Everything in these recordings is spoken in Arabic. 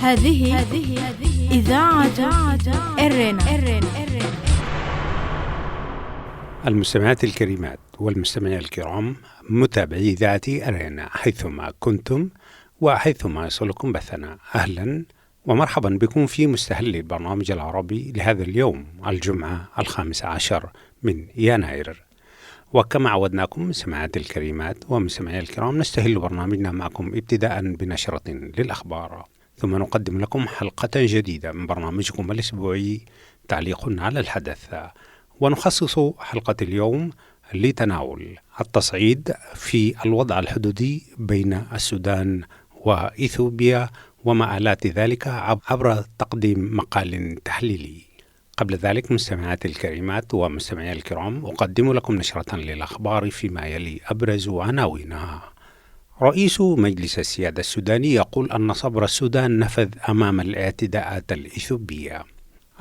هذه إذاعة إرنا. المستمعات الكريمات والمستمعين الكرام، متابعي إذاعة أرينا حيثما كنتم وحيثما يصلكم بثنا، أهلا ومرحبا بكم في مستهل البرنامج العربي لهذا اليوم، الجمعة 15 من يناير. وكما عودناكم مستمعات الكريمات ومستمعي الكرام، نستهل برنامجنا معكم ابتداء بنشرة للأخبار، ثم نقدم لكم حلقة جديدة من برنامجكم الأسبوعي تعليق على الحدث، ونخصص حلقة اليوم لتناول التصعيد في الوضع الحدودي بين السودان وإثيوبيا ومآلات ذلك عبر تقديم مقال تحليلي. قبل ذلك مستمعات الكريمات ومستمعي الكرام، أقدم لكم نشرة للأخبار فيما يلي أبرز عناوينها. رئيس مجلس السيادة السوداني يقول أن صبر السودان نفذ أمام الاعتداءات الإثيوبية.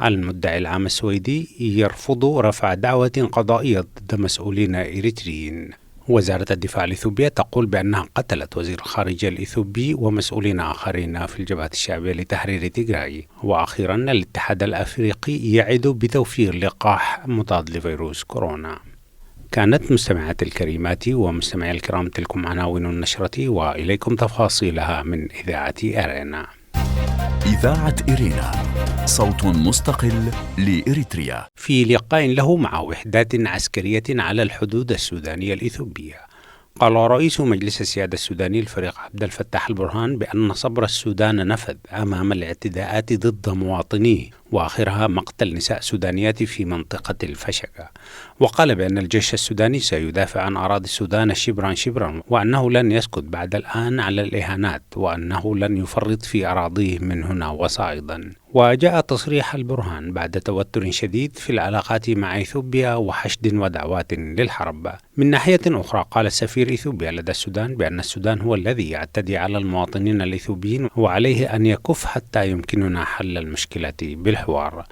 المدعي العام السويدي يرفض رفع دعوة قضائية ضد مسؤولين إريتريين. وزارة الدفاع الإثيوبية تقول بأنها قتلت وزير الخارجية الإثيوبي ومسؤولين آخرين في الجبهة الشعبية لتحرير تيغراي. وأخيرا الاتحاد الأفريقي يعد بتوفير لقاح مضاد لفيروس كورونا. كانت مستمعات الكريمات ومستمعي الكرام تلكم عناوين النشرة، وإليكم تفاصيلها من إذاعة أرينا. إذاعة إرينا، صوت مستقل لإريتريا. في لقاء له مع وحدات عسكرية على الحدود السودانية الإثيوبية، قال رئيس مجلس السيادة السوداني الفريق عبد الفتاح البرهان بأن صبر السودان نفذ أمام الاعتداءات ضد مواطنيه، وآخرها مقتل نساء سودانيات في منطقة الفشقة. وقال بأن الجيش السوداني سيدافع عن أراضي السودان شبرا شبرا، وأنه لن يسكت بعد الآن على الإهانات، وأنه لن يفرط في أراضيه من هنا وصاعدا. وجاء تصريح البرهان بعد توتر شديد في العلاقات مع إثيوبيا وحشد ودعوات للحرب. من ناحية أخرى، قال سفير إثيوبيا لدى السودان بأن السودان هو الذي يعتدي على المواطنين الإثيوبيين، وعليه أن يكف حتى يمكننا حل المشكلة بالحوار.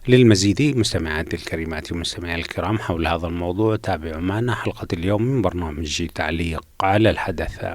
للمزيد مستمعات الكريمات ومستمعي الكرام حول هذا الموضوع، تابعوا معنا حلقة اليوم من برنامج تعليق على الحدث.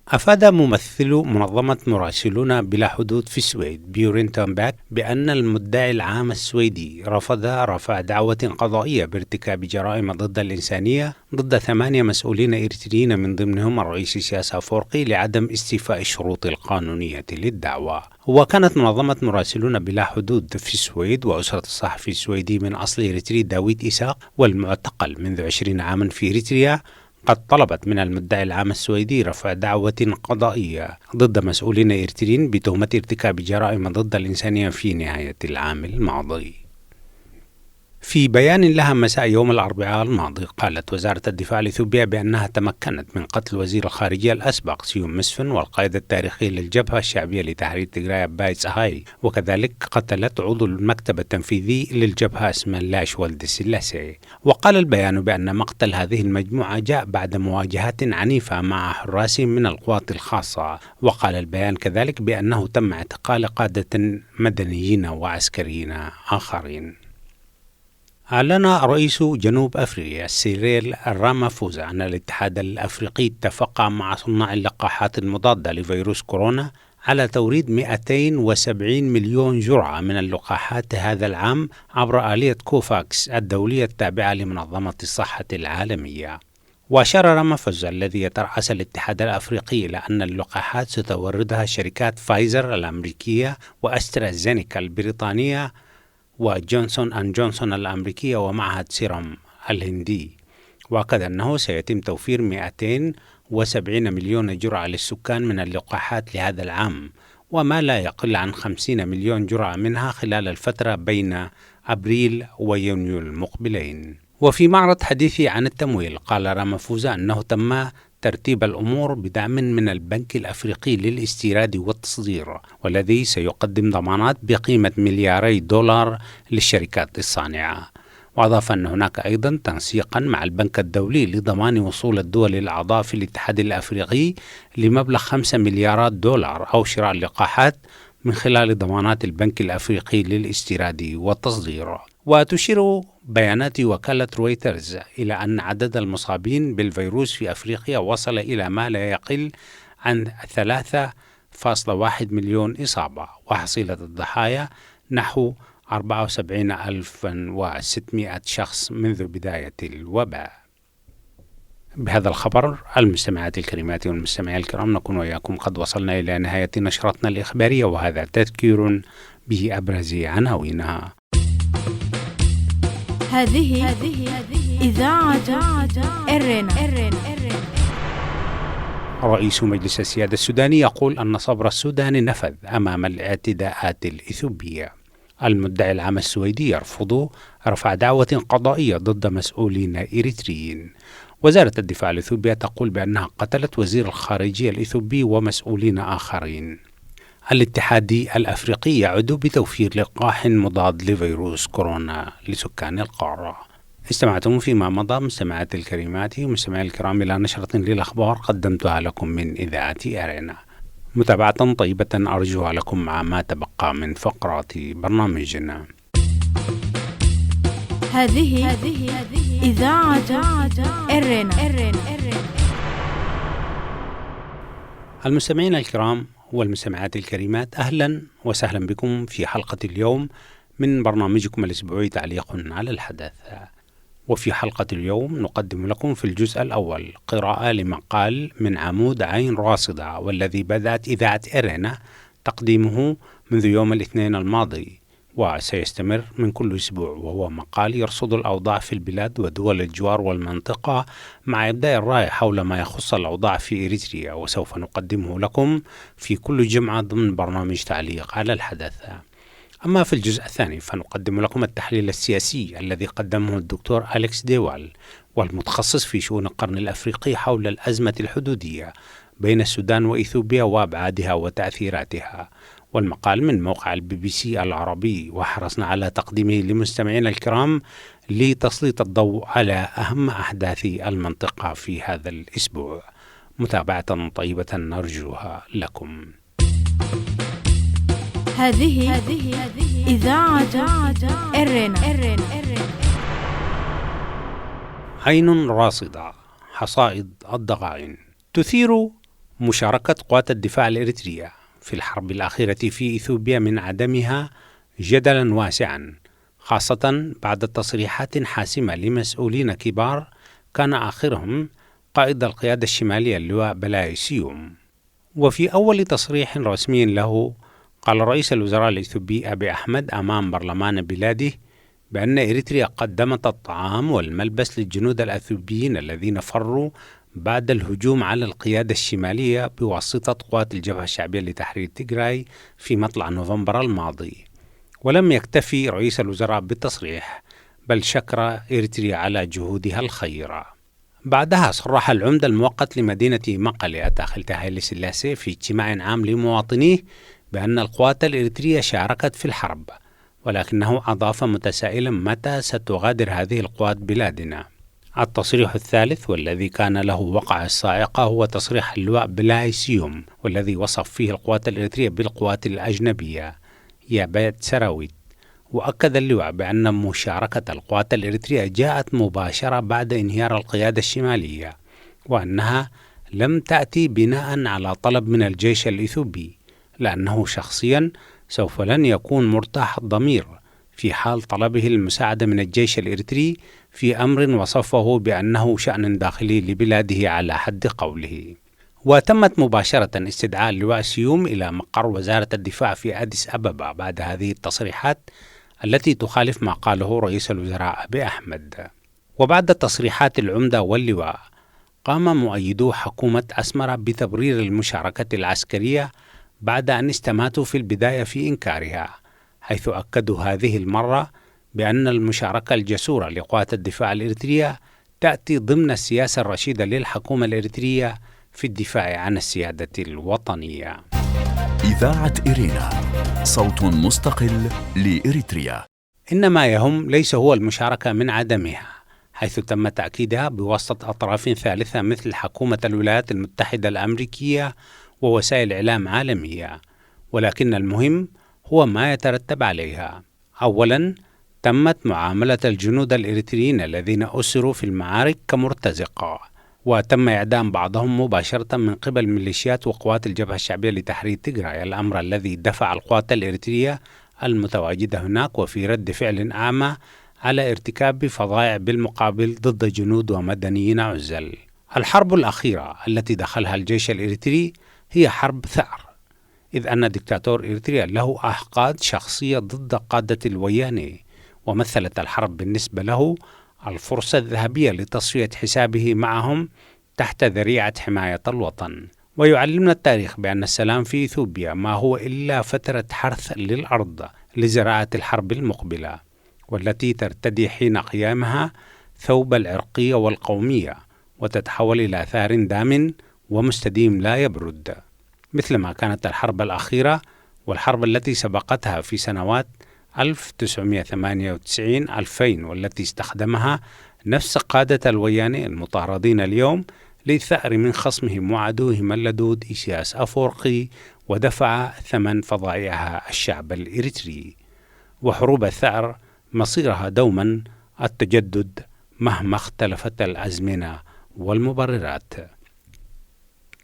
أفاد ممثل منظمة مراسلون بلا حدود في السويد بيورين تونباك بأن المدعي العام السويدي رفض رفع دعوة قضائية بارتكاب جرائم ضد الإنسانية ضد 8 مسؤولين إريتريين، من ضمنهم الرئيس إسياس أفورقي، لعدم استيفاء الشروط القانونية للدعوة. وكانت منظمة مراسلون بلا حدود في السويد وأسرة الصحفي السويدي من أصل إريتري داويد إساق والمعتقل منذ 20 عاما في إريتريا قد طلبت من المدعي العام السويدي رفع دعوة قضائية ضد مسؤولين إريتريين بتهمة ارتكاب جرائم ضد الإنسانية في نهاية العام الماضي. في بيان لها مساء يوم الأربعاء الماضي، قالت وزارة الدفاع الإثيوبية بأنها تمكنت من قتل وزير الخارجية الأسبق سيوم مسفن والقائد التاريخي للجبهة الشعبية لتحرير تيغراي بايتس هاي، وكذلك قتلت عضو المكتب التنفيذي للجبهة اسمه لاش والد سلاسي. وقال البيان بأن مقتل هذه المجموعة جاء بعد مواجهات عنيفة مع حراس من القوات الخاصة. وقال البيان كذلك بأنه تم اعتقال قادة مدنيين وعسكريين آخرين. أعلن رئيس جنوب أفريقيا سيريل رامافوزا أن الاتحاد الأفريقي اتفق مع صناع اللقاحات المضادة لفيروس كورونا على توريد 270 مليون جرعة من اللقاحات هذا العام عبر آلية كوفاكس الدولية التابعة لمنظمة الصحة العالمية. وأشار رامافوزا الذي يترأس الاتحاد الأفريقي إلى أن اللقاحات ستوردها شركات فايزر الأمريكية وأسترازينيكا البريطانية وجونسون أند جونسون الأمريكية ومعهد سيروم الهندي. وأكد أنه سيتم توفير 270 مليون جرعة للسكان من اللقاحات لهذا العام، وما لا يقل عن 50 مليون جرعة منها خلال الفترة بين أبريل ويونيو المقبلين. وفي معرض حديثه عن التمويل، قال رامافوزا أنه تم ترتيب الأمور بدعم من البنك الأفريقي للاستيراد والتصدير، والذي سيقدم ضمانات بقيمة $2 للشركات الصانعة. وأضاف أن هناك أيضا تنسيقا مع البنك الدولي لضمان وصول الدول الأعضاء في الاتحاد الأفريقي لمبلغ $5 مليار أو شراء اللقاحات من خلال ضمانات البنك الأفريقي للاستيراد والتصدير. وتشير بيانات وكالة رويترز إلى أن عدد المصابين بالفيروس في أفريقيا وصل إلى ما لا يقل عن مليون إصابة، وحصيلة الضحايا نحو 74,600 شخص منذ بداية الوباء. بهذا الخبر المستمعات الكريمات والمستمعين الكرام نكون وإياكم قد وصلنا إلى نهاية نشرتنا الإخبارية، وهذا تذكير بأبرز عناوينها. هذه إذاعة إرنا. رئيس مجلس السيادة السوداني يقول أن صبر السودان نفذ أمام الاعتداءات الإثيوبية. المدعي العام السويدي يرفض رفع دعوة قضائية ضد مسؤولين إريتريين. وزارة الدفاع الإثيوبية تقول بأنها قتلت وزير الخارجية الإثيوبي ومسؤولين آخرين. الاتحاد الأفريقي يعد بتوفير لقاح مضاد لفيروس كورونا لسكان القارة. استمعتم فيما مضى مستمعات الكريمات ومستمعي الكرام إلى نشرة للأخبار قدمتها لكم من إذاعة أرينا. متابعة طيبة أرجوها لكم مع ما تبقى من فقرات برنامجنا. هذه إذاعة إرنا. المستمعين الكرام والمستمعات الكريمات، أهلا وسهلا بكم في حلقة اليوم من برنامجكم الأسبوعي تعليق على الحدث. وفي حلقة اليوم نقدم لكم في الجزء الأول قراءة لمقال من عمود عين راصدة، والذي بدأت إذاعة إرنا تقديمه منذ يوم الاثنين الماضي وسيستمر من كل أسبوع، وهو مقال يرصد الأوضاع في البلاد ودول الجوار والمنطقة مع إبداء الرأي حول ما يخص الأوضاع في إريتريا، وسوف نقدمه لكم في كل جمعة ضمن برنامج تعليق على الحدث. أما في الجزء الثاني فنقدم لكم التحليل السياسي الذي قدمه الدكتور أليكس ديوال، والمتخصص في شؤون القرن الأفريقي حول الأزمة الحدودية بين السودان وإثيوبيا وأبعادها وتأثيراتها، والمقال من موقع BBC العربي، وحرصنا على تقديمه لمستمعينا الكرام لتسليط الضوء على أهم أحداث المنطقة في هذا الأسبوع. متابعة طيبة نرجوها لكم. هذه إذاعة إرنا. عين راصدة، حصائد الضغائن. تثير مشاركة قوات الدفاع الإريترية في الحرب الأخيرة في إثيوبيا من عدمها جدلا واسعا، خاصة بعد تصريحات حاسمة لمسؤولين كبار كان آخرهم قائد القيادة الشمالية اللواء بلاي سيوم. وفي أول تصريح رسمي له قال رئيس الوزراء الإثيوبي أبي أحمد أمام برلمان بلاده بأن إريتريا قدمت الطعام والملبس للجنود الأثيوبيين الذين فروا بعد الهجوم على القيادة الشمالية بواسطة قوات الجبهة الشعبية لتحرير تيغراي في مطلع نوفمبر الماضي. ولم يكتفي رئيس الوزراء بالتصريح، بل شكر إريتريا على جهودها الخيرة. بعدها صرح العمدة المؤقت لمدينة مقلة تاخلت هايلي سلاسي في اجتماع عام لمواطنيه بأن القوات الإريترية شاركت في الحرب، ولكنه أضاف متسائلا متى ستغادر هذه القوات بلادنا. التصريح الثالث والذي كان له وقع الصاعقة هو تصريح اللواء بلاي سيوم، والذي وصف فيه القوات الإريترية بالقوات الأجنبية يابات سراويت. وأكد اللواء بأن مشاركة القوات الإريترية جاءت مباشرة بعد انهيار القيادة الشمالية، وأنها لم تأتي بناء على طلب من الجيش الإثيوبي، لأنه شخصيا سوف لن يكون مرتاح الضمير في حال طلبه المساعدة من الجيش الإريتري في أمر وصفه بأنه شأن داخلي لبلاده على حد قوله. وتمت مباشرة استدعاء اللواء سيوم إلى مقر وزارة الدفاع في أديس أبابا بعد هذه التصريحات التي تخالف ما قاله رئيس الوزراء أبي أحمد. وبعد تصريحات العمدة واللواء قام مؤيدو حكومة أسمرة بتبرير المشاركة العسكرية بعد أن استماتوا في البداية في إنكارها، حيث أكدوا هذه المرة بأن المشاركة الجسورة لقوات الدفاع الإريترية تأتي ضمن السياسة الرشيدة للحكومة الإريترية في الدفاع عن السيادة الوطنية. إذاعة إرينا، صوت مستقل لإريتريا. إن ما يهم ليس هو المشاركة من عدمها، حيث تم تأكيدها بواسطة أطراف ثالثة مثل حكومة الولايات المتحدة الأمريكية ووسائل إعلام عالمية، ولكن المهم هو ما يترتب عليها. أولا، تمت معاملة الجنود الإريتريين الذين أسروا في المعارك كمرتزقة، وتم إعدام بعضهم مباشرة من قبل ميليشيات وقوات الجبهة الشعبية لتحرير تيغراي، الأمر الذي دفع القوات الإريترية المتواجدة هناك وفي رد فعل أعمى على ارتكاب فظائع بالمقابل ضد جنود ومدنيين عزل. الحرب الأخيرة التي دخلها الجيش الإريتري هي حرب ثأر، إذ أن دكتاتور إريتريا له أحقاد شخصية ضد قادة الويانة، ومثلت الحرب بالنسبة له الفرصة الذهبية لتصفية حسابه معهم تحت ذريعة حماية الوطن. ويعلمنا التاريخ بأن السلام في إثيوبيا ما هو إلا فترة حرث للأرض لزراعة الحرب المقبلة، والتي ترتدي حين قيامها ثوب العرقية والقومية وتتحول إلى ثار دام ومستديم لا يبرد، مثلما كانت الحرب الأخيرة والحرب التي سبقتها في سنوات 1998-2000، والتي استخدمها نفس قادة الويانة المطاردين اليوم للثأر من خصمهم وعدوهم اللدود إيسياس أفورقي، ودفع ثمن فظائعها الشعب الإريتري. وحروب الثأر مصيرها دوما التجدد مهما اختلفت الأزمنة والمبررات.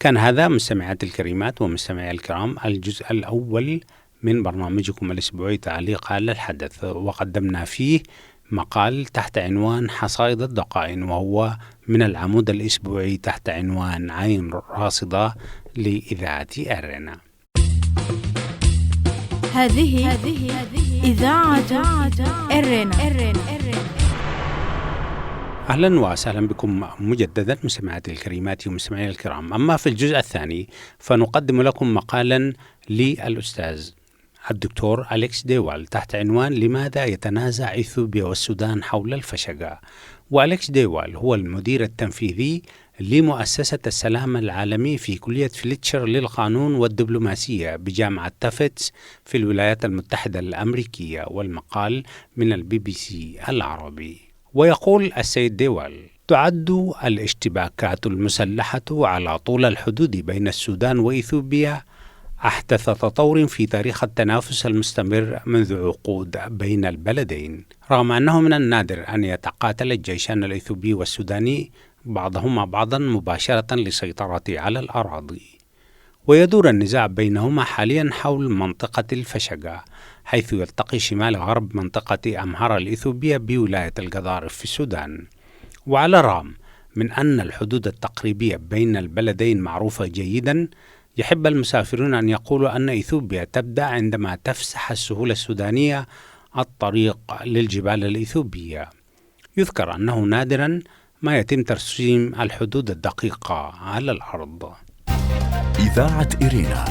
كان هذا مستمعات الكريمات ومستمعي الكرام الجزء الأول من برنامجكم الأسبوعي تعليق على الحدث، وقدمنا فيه مقال تحت عنوان حصائد الضقائن، وهو من العمود الأسبوعي تحت عنوان عين راصدة لإذاعة إرينا. هذه إذاعة إرينا. أهلا وسهلا بكم مجددا مستمعاتي الكريمات ومستمعي الكرام. أما في الجزء الثاني فنقدم لكم مقالا للأستاذ الدكتور أليكس ديوال تحت عنوان لماذا يتنازع إثيوبيا والسودان حول الفشقة. وأليكس ديوال هو المدير التنفيذي لمؤسسة السلام العالمي في كلية فليتشر للقانون والدبلوماسية بجامعة تافتس في الولايات المتحدة الأمريكية، والمقال من الBBC العربي. ويقول السيد ديوال: تعد الاشتباكات المسلحة على طول الحدود بين السودان وإثيوبيا أحدث تطور في تاريخ التنافس المستمر منذ عقود بين البلدين، رغم أنه من النادر أن يتقاتل الجيشان الإثيوبي والسوداني بعضهما بعضا مباشرة للسيطرة على الأراضي. ويدور النزاع بينهما حاليا حول منطقة الفشقة، حيث يلتقي شمال غرب منطقة أمهار الإثيوبية بولاية القضارف في السودان. وعلى الرغم من أن الحدود التقريبية بين البلدين معروفة جيدا، يحب المسافرون أن يقولوا أن إثيوبيا تبدأ عندما تفسح السهول السودانية الطريق للجبال الإثيوبية. يذكر أنه نادرا ما يتم ترسيم الحدود الدقيقة على الأرض. إذاعة إرينا،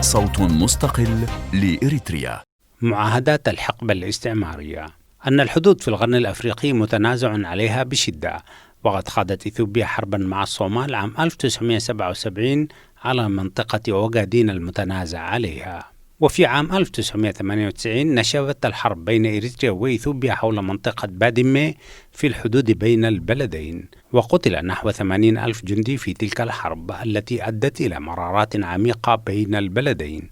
صوت مستقل لإريتريا. معاهدات الحقبة الاستعمارية. أن الحدود في القرن الأفريقي متنازع عليها بشدة، وقد خاضت إثيوبيا حربا مع الصومال عام 1977 على منطقة أوغادين المتنازع عليها. وفي عام 1998 نشبت الحرب بين إريتريا وإثيوبيا حول منطقة بادمة في الحدود بين البلدين، وقتل نحو 80,000 جندي في تلك الحرب التي أدت إلى مرارات عميقة بين البلدين،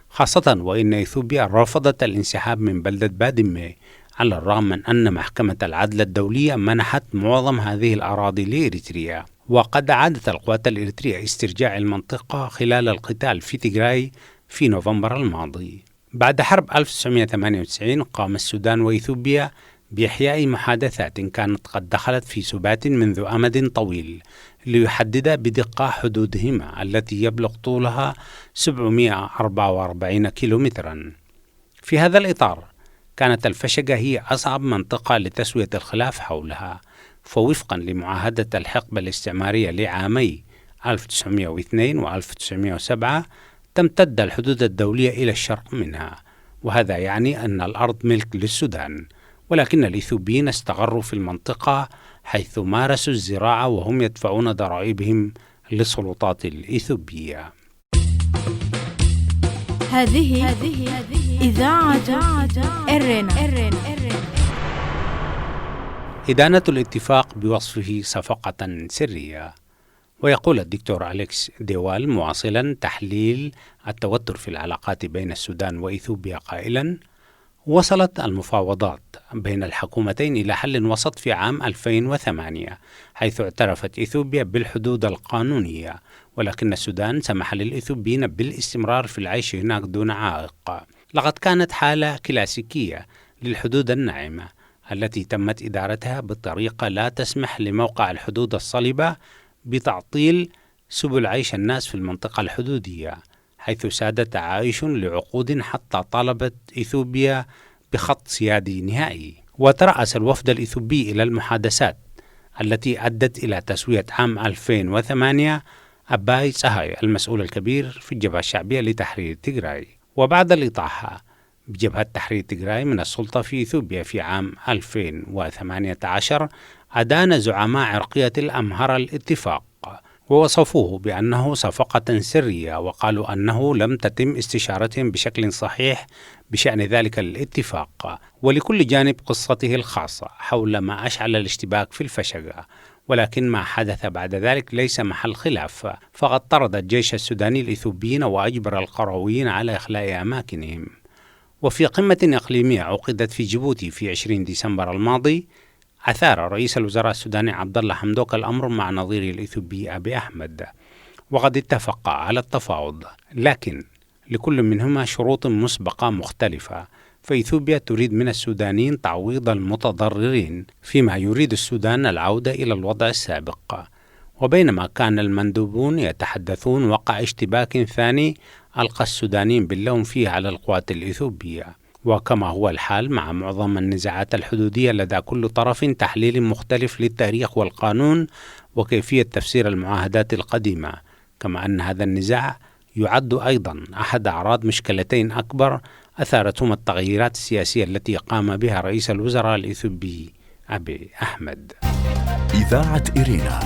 خاصة وإن إثيوبيا رفضت الانسحاب من بلدة بادمة، على الرغم من أن محكمة العدل الدولية منحت معظم هذه الأراضي لإريتريا. وقد أعادت القوات الإريترية استرجاع المنطقة خلال القتال في تيغراي في نوفمبر الماضي. بعد حرب 1998 قام السودان وإثيوبيا بإحياء محادثات كانت قد دخلت في سبات منذ أمد طويل ليحدد بدقة حدودهما التي يبلغ طولها 744 كيلومترا. في هذا الإطار كانت الفشقة هي أصعب منطقة لتسوية الخلاف حولها، فوفقا لمعاهدة الحقبة الاستعمارية لعامي 1902 و 1907 تمتد الحدود الدولية إلى الشرق منها، وهذا يعني أن الأرض ملك للسودان، ولكن الإثيوبيين استقروا في المنطقة حيث مارسوا الزراعة وهم يدفعون ضرائبهم للسلطات الإثيوبية. هذه إذاعة إرينا. إدانة الاتفاق بوصفه صفقة سرية. ويقول الدكتور أليكس ديوال مواصلا تحليل التوتر في العلاقات بين السودان وإثيوبيا قائلا: وصلت المفاوضات بين الحكومتين إلى حل وسط في عام 2008 حيث اعترفت إثيوبيا بالحدود القانونية، ولكن السودان سمح للإثيوبيين بالاستمرار في العيش هناك دون عائق. لقد كانت حالة كلاسيكية للحدود الناعمة التي تمت إدارتها بطريقة لا تسمح لموقع الحدود الصلبة بتعطيل سبل عيش الناس في المنطقة الحدودية، حيث ساد تعايش لعقود حتى طالبت إثيوبيا بخط سيادي نهائي. وترأس الوفد الإثيوبي إلى المحادثات التي أدت إلى تسوية عام 2008 أباي سهاي المسؤول الكبير في الجبهة الشعبية لتحرير تيغراي. وبعد الإطاحة بجبهة تحرير تيغراي من السلطة في إثيوبيا في عام 2018 أدان زعماء عرقية الأمهرة الاتفاق ووصفوه بأنه صفقة سرية، وقالوا أنه لم تتم استشارتهم بشكل صحيح بشأن ذلك الاتفاق، ولكل جانب قصته الخاصة حول ما أشعل الاشتباك في الفشقة. ولكن ما حدث بعد ذلك ليس محل خلاف، فقد طرد الجيش السوداني الإثيوبيين وأجبر القرويين على إخلاء أماكنهم. وفي قمة إقليمية عقدت في جيبوتي في 20 ديسمبر الماضي، أثار رئيس الوزراء السوداني عبد الله حمدوك الأمر مع نظيره الإثيوبي أبي أحمد، وقد اتفقا على التفاوض، لكن لكل منهما شروط مسبقة مختلفة. فإثيوبيا تريد من السودانيين تعويض المتضررين، فيما يريد السودان العودة إلى الوضع السابق. وبينما كان المندوبون يتحدثون وقع اشتباك ثاني ألقى السودانيين باللوم فيه على القوات الإثيوبية، وكما هو الحال مع معظم النزاعات الحدودية لدى كل طرف تحليل مختلف للتاريخ والقانون وكيفية تفسير المعاهدات القديمة، كما أن هذا النزاع يعد أيضا أحد أعراض مشكلتين أكبر أثارتهما التغييرات السياسية التي قام بها رئيس الوزراء الإثيوبي أبي أحمد. إذاعة إرينا،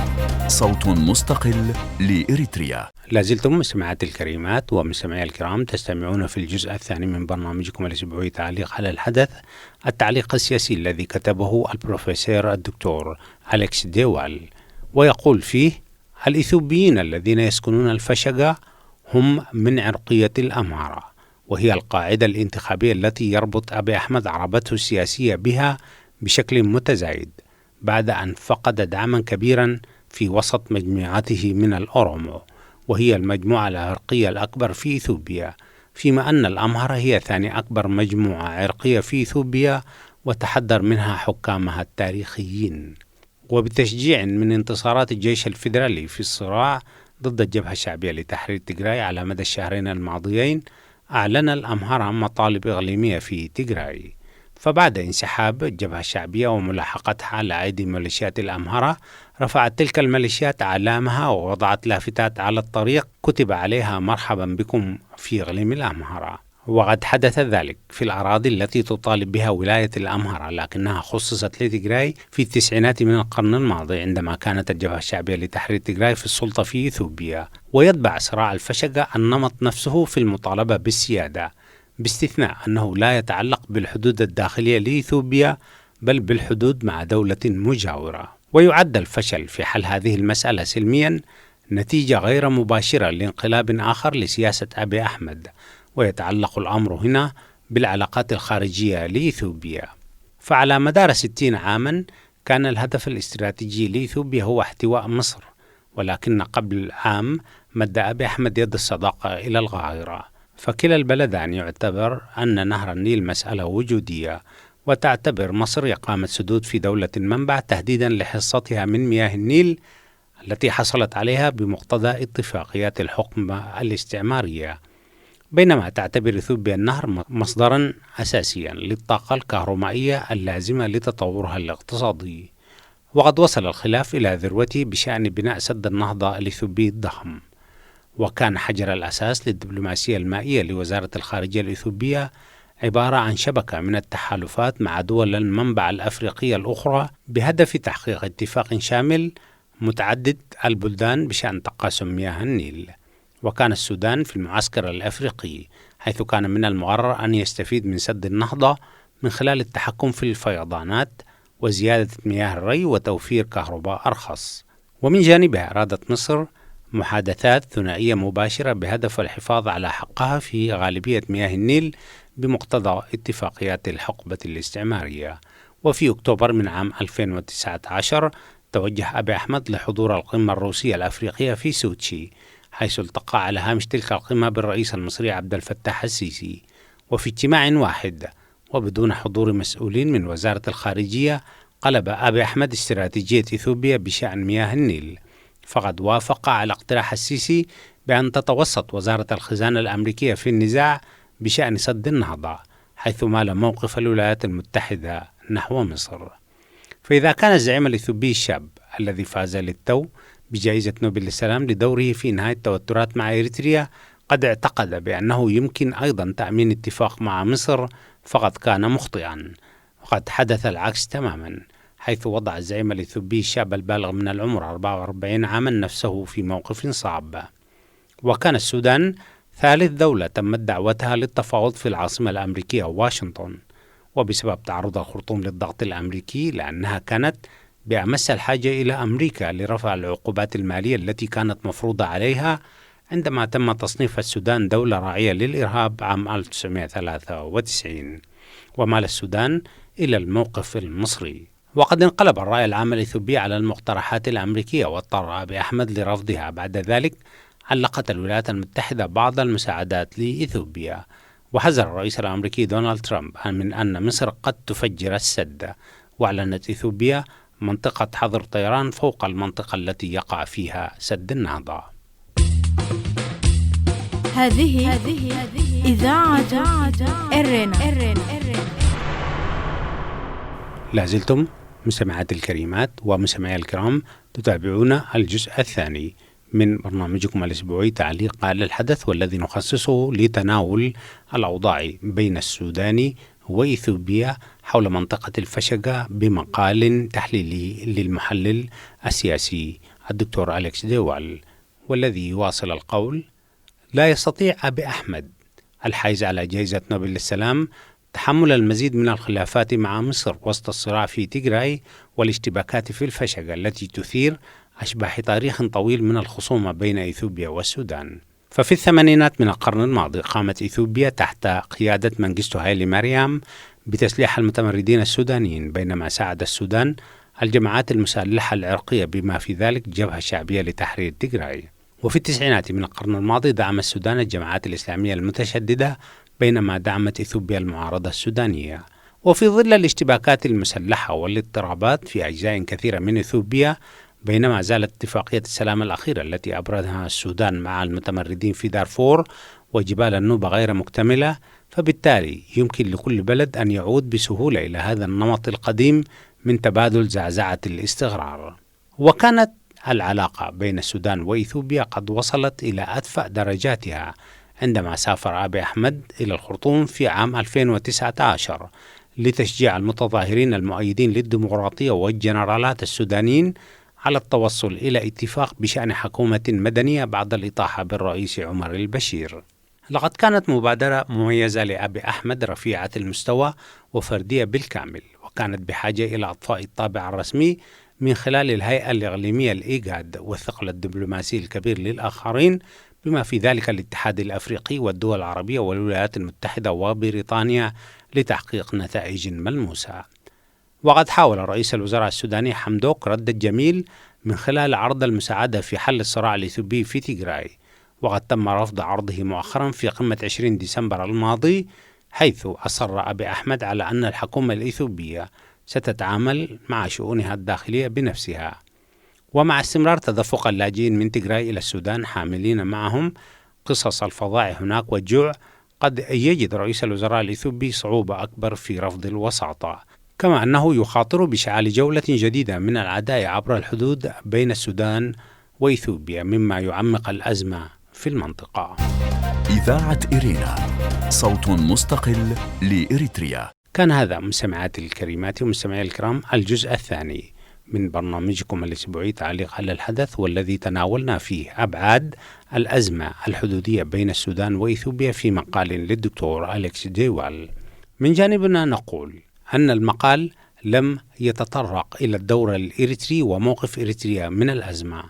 صوت مستقل لإريتريا. لازلتم مستمعات الكريمات ومستمعي الكرام تستمعون في الجزء الثاني من برنامجكم الأسبوعي تعليق على الحدث، التعليق السياسي الذي كتبه البروفيسور الدكتور أليكس ديوال، ويقول فيه: الإثيوبيين الذين يسكنون الفشقة هم من عرقية الأمهرة، وهي القاعدة الانتخابية التي يربط أبي أحمد عربته السياسية بها بشكل متزايد بعد أن فقد دعما كبيرا في وسط مجموعته من الأورومو، وهي المجموعة العرقية الأكبر في إثيوبيا، فيما أن الأمهرة هي ثاني أكبر مجموعة عرقية في إثيوبيا وتحدر منها حكامها التاريخيين. وبتشجيع من انتصارات الجيش الفيدرالي في الصراع ضد الجبهة الشعبية لتحرير تيغراي على مدى الشهرين الماضيين، أعلن الأمهرة مطالب إقليمية في تيغراي. فبعد انسحاب الجبهة الشعبية وملاحقتها على أيدي ميليشيات الأمهرة، رفعت تلك الميليشيات أعلامها ووضعت لافتات على الطريق كتب عليها: مرحبا بكم في إقليم الأمهرة. وقد حدث ذلك في الأراضي التي تطالب بها ولاية الأمهرة، لكنها خصصت لتيغراي في التسعينات من القرن الماضي عندما كانت الجبهة الشعبية لتحرير تيغراي في السلطة في إثيوبيا. ويتبع صراع الفشقة النمط نفسه في المطالبة بالسيادة، باستثناء أنه لا يتعلق بالحدود الداخلية لإثيوبيا بل بالحدود مع دولة مجاورة. ويعد الفشل في حل هذه المسألة سلميا نتيجة غير مباشرة لانقلاب آخر لسياسة أبي أحمد، ويتعلق الأمر هنا بالعلاقات الخارجية لإثيوبيا. فعلى مدار 60 عاما كان الهدف الاستراتيجي لإثيوبيا هو احتواء مصر، ولكن قبل عام مد أبي أحمد يد الصداقة إلى القاهرة. فكلا البلدان يعتبر أن نهر النيل مسألة وجودية، وتعتبر مصر إقامة سدود في دولة المنبع تهديدا لحصتها من مياه النيل التي حصلت عليها بمقتضى اتفاقيات الحكم الاستعمارية، بينما تعتبر إثيوبيا النهر مصدرا أساسيا للطاقة الكهرومائية اللازمة لتطورها الاقتصادي. وقد وصل الخلاف إلى ذروته بشأن بناء سد النهضة الإثيوبي الضخم، وكان حجر الأساس للدبلوماسية المائية لوزارة الخارجية الإثيوبية عبارة عن شبكة من التحالفات مع دول المنبع الأفريقية الأخرى بهدف تحقيق اتفاق شامل متعدد البلدان بشأن تقاسم مياه النيل. وكان السودان في المعسكر الأفريقي، حيث كان من المقرر أن يستفيد من سد النهضة من خلال التحكم في الفيضانات وزيادة مياه الري وتوفير كهرباء أرخص. ومن جانبها أرادت مصر محادثات ثنائية مباشرة بهدف الحفاظ على حقها في غالبية مياه النيل بمقتضى اتفاقيات الحقبة الاستعمارية. وفي أكتوبر من عام 2019 توجه أبي أحمد لحضور القمة الروسية الأفريقية في سوتشي، حيث التقى على هامش تلك القمة بالرئيس المصري عبد الفتاح السيسي. وفي اجتماع واحد وبدون حضور مسؤولين من وزارة الخارجية، قلب أبي أحمد استراتيجية إثيوبيا بشأن مياه النيل، فقد وافق على اقتراح السيسي بأن تتوسط وزارة الخزانة الأمريكية في النزاع بشأن سد النهضة، حيث مال موقف الولايات المتحدة نحو مصر. فإذا كان الزعيم الإثيوبي الشاب الذي فاز للتو بجائزة نوبل للسلام لدوره في نهاية التوترات مع إريتريا قد اعتقد بأنه يمكن أيضا تأمين اتفاق مع مصر، فقد كان مخطئا، وقد حدث العكس تماما، حيث وضع الزعيم الإثيوبي الشاب البالغ من العمر 44 عاما نفسه في موقف صعب. وكان السودان ثالث دولة تمت دعوتها للتفاوض في العاصمة الأمريكية واشنطن، وبسبب تعرض الخرطوم للضغط الأمريكي لأنها كانت بأمس الحاجة إلى أمريكا لرفع العقوبات المالية التي كانت مفروضة عليها عندما تم تصنيف السودان دولة راعية للإرهاب عام 1993، ومال السودان إلى الموقف المصري. وقد انقلب الرأي العام الإثيوبي على المقترحات الأمريكية، واضطر أبي أحمد لرفضها. بعد ذلك علقت الولايات المتحدة بعض المساعدات لإثيوبيا، وحذر الرئيس الأمريكي دونالد ترامب من أن مصر قد تفجر السد، وأعلنت إثيوبيا منطقة حظر طيران فوق المنطقة التي يقع فيها سد النهضة. هذه إذاعة إرنا. لازلتم مستمعات الكريمات ومستمعي الكرام تتابعون الجزء الثاني من برنامجكم الأسبوعي تعليق على الحدث، والذي نخصصه لتناول الأوضاع بين السودان وإثيوبيا حول منطقة الفشقة بمقال تحليلي للمحلل السياسي الدكتور أليكس ديوال، والذي يواصل القول: لا يستطيع أبي أحمد الحائز على جائزة نوبل للسلام تحمل المزيد من الخلافات مع مصر وسط الصراع في تيغراي والاشتباكات في الفشقة التي تثير أشباح تاريخ طويل من الخصومة بين إثيوبيا والسودان. ففي الثمانينات من القرن الماضي قامت إثيوبيا تحت قيادة منجستو هايلي مريم بتسليح المتمردين السودانيين، بينما ساعد السودان الجماعات المسلحة العرقية بما في ذلك جبهة شعبية لتحرير تيغراي. وفي التسعينات من القرن الماضي دعم السودان الجماعات الإسلامية المتشددة، بينما دعمت إثيوبيا المعارضة السودانية. وفي ظل الاشتباكات المسلحة والاضطرابات في أجزاء كثيرة من إثيوبيا، بينما زالت اتفاقية السلام الأخيرة التي أبرزها السودان مع المتمردين في دارفور وجبال النوبة غير مكتملة، فبالتالي يمكن لكل بلد أن يعود بسهولة إلى هذا النمط القديم من تبادل زعزعة الاستقرار. وكانت العلاقة بين السودان وإثيوبيا قد وصلت إلى أدفأ درجاتها عندما سافر أبي أحمد إلى الخرطوم في عام 2019 لتشجيع المتظاهرين المؤيدين للديمقراطية والجنرالات السودانيين على التوصل إلى اتفاق بشأن حكومة مدنية بعد الإطاحة بالرئيس عمر البشير. لقد كانت مبادرة مميزة لأبي أحمد رفيعة المستوى وفردية بالكامل، وكانت بحاجة إلى إضفاء الطابع الرسمي من خلال الهيئة الإقليمية الإيغاد والثقل الدبلوماسي الكبير للآخرين، بما في ذلك الاتحاد الأفريقي والدول العربية والولايات المتحدة وبريطانيا، لتحقيق نتائج ملموسة. وقد حاول رئيس الوزراء السوداني حمدوك رد الجميل من خلال عرض المساعدة في حل الصراع الإثيوبي في تيغراي، وقد تم رفض عرضه مؤخرا في قمة 20 ديسمبر الماضي، حيث أصر أبي أحمد على أن الحكومة الإثيوبية ستتعامل مع شؤونها الداخلية بنفسها. ومع استمرار تدفق اللاجئين من تيغراي إلى السودان حاملين معهم قصص الفظائع هناك والجوع، قد يجد رئيس الوزراء الإثيوبي صعوبة أكبر في رفض الوساطة، كما أنه يخاطر بإشعال جولة جديدة من العداء عبر الحدود بين السودان وإثيوبيا، مما يعمق الأزمة في المنطقة. إذاعة إرينا، صوت مستقل لإريتريا. كان هذا مستمعاتي الكريمات ومستمعي الكرام الجزء الثاني من برنامجكم الأسبوعي تعليق على الحدث، والذي تناولنا فيه أبعاد الأزمة الحدودية بين السودان وإثيوبيا في مقال للدكتور أليكس ديوال. من جانبنا نقول أن المقال لم يتطرق إلى الدور الإريتري وموقف إريتريا من الأزمة،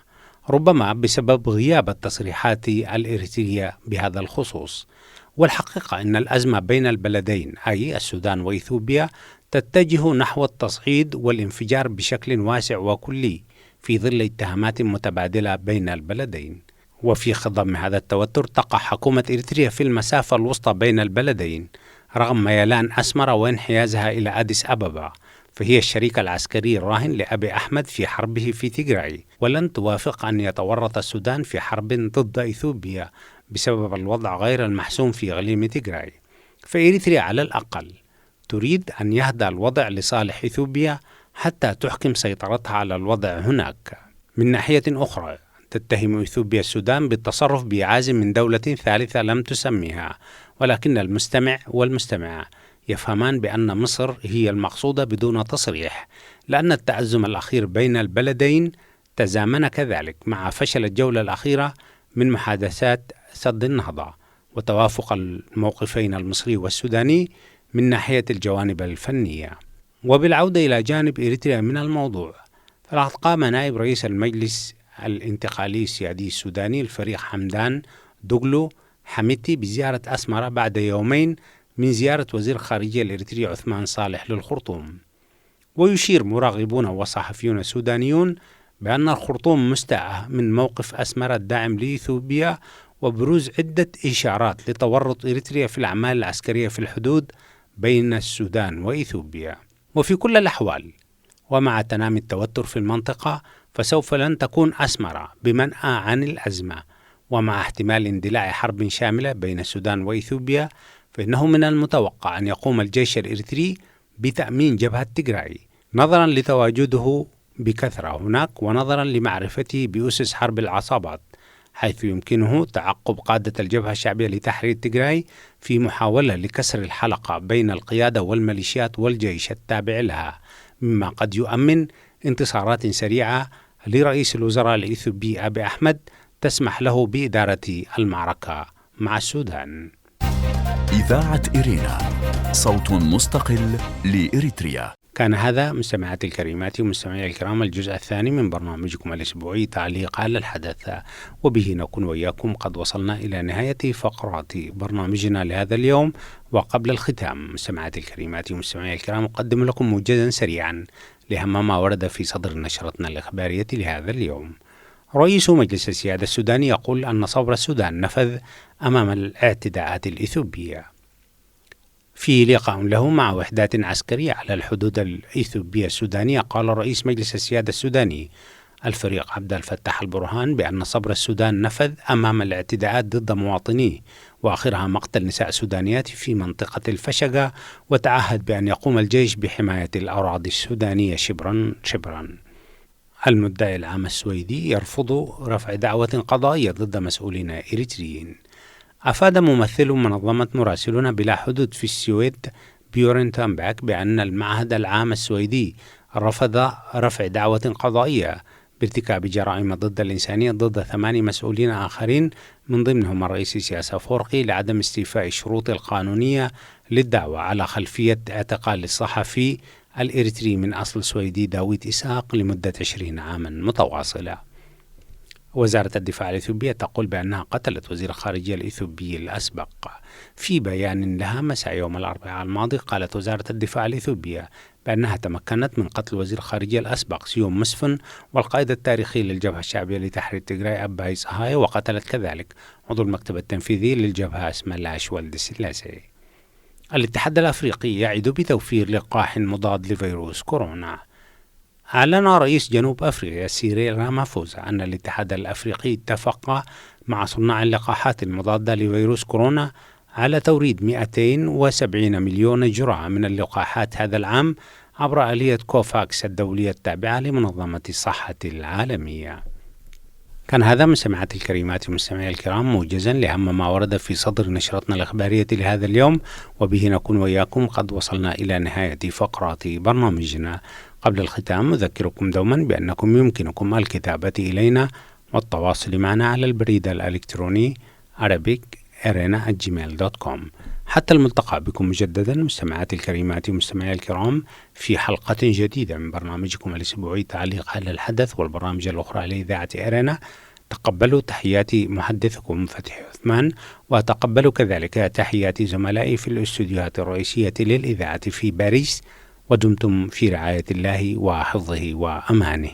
ربما بسبب غياب التصريحات الإريترية بهذا الخصوص. والحقيقة أن الأزمة بين البلدين أي السودان وإثيوبيا تتجه نحو التصعيد والانفجار بشكل واسع وكلي في ظل اتهامات متبادلة بين البلدين. وفي خضم هذا التوتر تقع حكومة إريتريا في المسافة الوسطى بين البلدين رغم ميلان أسمرة وانحيازها إلى أديس أبابا، فهي الشريك العسكري الراهن لأبي أحمد في حربه في تيغراي، ولن توافق أن يتورط السودان في حرب ضد إثيوبيا بسبب الوضع غير المحسوم في إقليم تيغراي. فإريتريا على الأقل تريد أن يهدأ الوضع لصالح إثيوبيا حتى تحكم سيطرتها على الوضع هناك. من ناحية أخرى تتهم إثيوبيا السودان بالتصرف بإعازة من دولة ثالثة لم تسميها، ولكن المستمع والمستمعة يفهمان بأن مصر هي المقصودة بدون تصريح، لأن التأزم الأخير بين البلدين تزامن كذلك مع فشل الجولة الأخيرة من محادثات سد النهضة وتوافق الموقفين المصري والسوداني من ناحية الجوانب الفنية. وبالعودة إلى جانب إريتريا من الموضوع، فلقد قام نائب رئيس المجلس الانتقالي السيادي السوداني الفريق حمدان دوغلو حميتي بزيارة أسمرة بعد يومين من زيارة وزير الخارجية الإريتري عثمان صالح للخرطوم. ويشير مراقبون وصحفيون سودانيون بأن الخرطوم مستاءة من موقف أسمرة الداعم لإثيوبيا وبروز عدة إشارات لتورط إريتريا في الأعمال العسكرية في الحدود بين السودان وإثيوبيا. وفي كل الأحوال ومع تنامي التوتر في المنطقة فسوف لن تكون أسمرة بمنأى عن الأزمة، ومع احتمال اندلاع حرب شاملة بين السودان وإثيوبيا فإنه من المتوقع أن يقوم الجيش الإريتري بتأمين جبهة تيغراي نظرا لتواجده بكثرة هناك ونظرا لمعرفته بأسس حرب العصابات، حيث يمكنه تعقب قادة الجبهة الشعبية لتحرير تيغراي في محاولة لكسر الحلقة بين القيادة والميليشيات والجيش التابع لها، مما قد يؤمن انتصارات سريعة لرئيس الوزراء الإثيوبي أبي أحمد تسمح له بإدارة المعركة مع السودان. إذاعة إرينا، صوت مستقل لإريتريا. كان هذا مستمعاتي الكريمات ومستمعي الكرام الجزء الثاني من برنامجكم الأسبوعي تعليق على الحدث، وبه نكون وإياكم قد وصلنا إلى نهاية فقرات برنامجنا لهذا اليوم. وقبل الختام مستمعاتي الكريمات ومستمعي الكرام أقدم لكم موجزا سريعا لأهم ما ورد في صدر نشرتنا الإخبارية لهذا اليوم. رئيس مجلس السيادة السوداني يقول أن صبر السودان نفذ أمام الاعتداءات الإثيوبية. في لقاء له مع وحدات عسكرية على الحدود الإثيوبية السودانية قال رئيس مجلس السيادة السوداني الفريق عبد الفتاح البرهان بأن صبر السودان نفذ أمام الاعتداءات ضد مواطنيه وآخرها مقتل نساء سودانيات في منطقة الفشقة، وتعهد بأن يقوم الجيش بحماية الأراضي السودانية شبرا شبرا. المدعي العام السويدي يرفض رفع دعوة قضائية ضد مسؤولين إريتريين. أفاد ممثل منظمة مراسلون بلا حدود في السويد بيورن تامباك بأن المعهد العام السويدي رفض رفع دعوة قضائية بارتكاب جرائم ضد الإنسانية ضد 8 مسؤولين آخرين من ضمنهم الرئيس سياسة فورقي لعدم استيفاء الشروط القانونية للدعوة على خلفية اعتقال الصحفي الإريتري من أصل سويدي داوود إسحاق لمدة 20 عاما متواصلة. وزارة الدفاع الإثيوبية تقول بأنها قتلت وزير الخارجية الإثيوبي الأسبق. في بيان لها مساء يوم الأربعاء الماضي قالت وزارة الدفاع الإثيوبية بأنها تمكنت من قتل وزير الخارجية الأسبق سيوم مسفن والقائد التاريخي للجبهة الشعبية لتحرير تيغراي أباي صهاي، وقتلت كذلك عضو المكتب التنفيذي للجبهة اسمالاش ولد سلاسي. الاتحاد الأفريقي يعد بتوفير لقاح مضاد لفيروس كورونا. أعلن رئيس جنوب أفريقيا سيريل رامافوزا أن الاتحاد الأفريقي اتفق مع صناع اللقاحات المضادة لفيروس كورونا على توريد 270 مليون جرعة من اللقاحات هذا العام عبر آلية كوفاكس الدولية التابعة لمنظمة الصحة العالمية. كان هذا مستمعاتي الكريمات ومستمعي الكرام موجزا لأهم ما ورد في صدر نشرتنا الإخبارية لهذا اليوم، وبه نكون وإياكم قد وصلنا إلى نهاية فقرات برنامجنا. قبل الختام أذكركم دوما بأنكم يمكنكم الكتابة إلينا والتواصل معنا على البريد الإلكتروني arabic@gmail.com. حتى الملتقى بكم مجددا مستمعاتي الكريمات ومستمعي الكرام في حلقة جديدة من برنامجكم الأسبوعي تعليق على الحدث والبرامج الأخرى لإذاعة إيرينا. تقبلوا تحياتي محدثكم فتحي عثمان، وتقبلوا كذلك تحيات زملائي في الاستوديوهات الرئيسية للإذاعة في باريس، ودمتم في رعاية الله وحفظه وأمانه.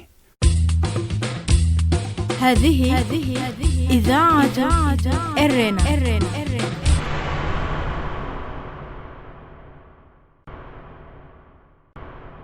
هذه إذاعة إيرينا.